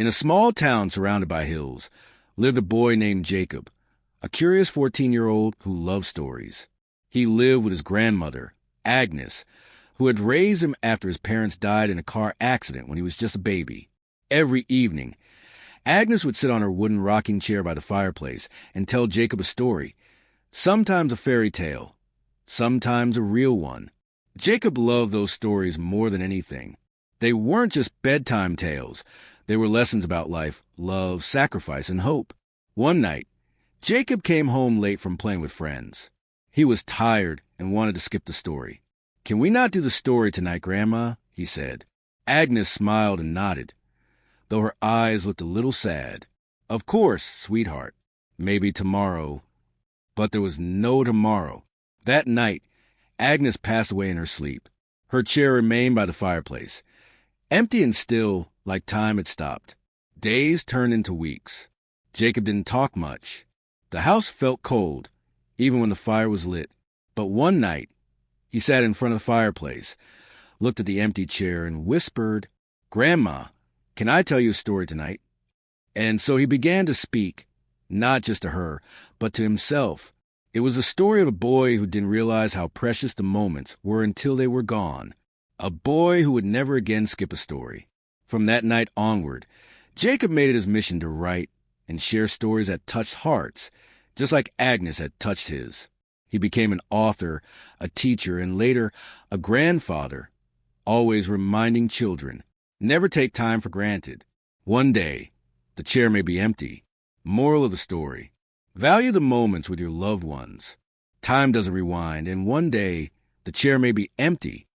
In a small town surrounded by hills lived a boy named Jacob, a curious 14-year-old who loved stories. He lived with his grandmother, Agnes, who had raised him after his parents died in a car accident when he was just a baby. Every evening, Agnes would sit on her wooden rocking chair by the fireplace and tell Jacob a story, sometimes a fairy tale, sometimes a real one. Jacob loved those stories more than anything. They weren't just bedtime tales. They were lessons about life, love, sacrifice, and hope. One night, Jacob came home late from playing with friends. He was tired and wanted to skip the story. "Can we not do the story tonight, Grandma?" he said. Agnes smiled and nodded, though her eyes looked a little sad. "Of course, sweetheart. Maybe tomorrow." But there was no tomorrow. That night, Agnes passed away in her sleep. Her chair remained by the fireplace, empty and still, like time had stopped. Days turned into weeks. Jacob didn't talk much. The house felt cold, even when the fire was lit. But one night, he sat in front of the fireplace, looked at the empty chair, and whispered, "Grandma, can I tell you a story tonight?" And so he began to speak, not just to her, but to himself. It was the story of a boy who didn't realize how precious the moments were until they were gone. A boy who would never again skip a story. From that night onward, Jacob made it his mission to write and share stories that touched hearts, just like Agnes had touched his. He became an author, a teacher, and later a grandfather, always reminding children, never take time for granted. One day, the chair may be empty. Moral of the story: value the moments with your loved ones. Time doesn't rewind, and one day, the chair may be empty,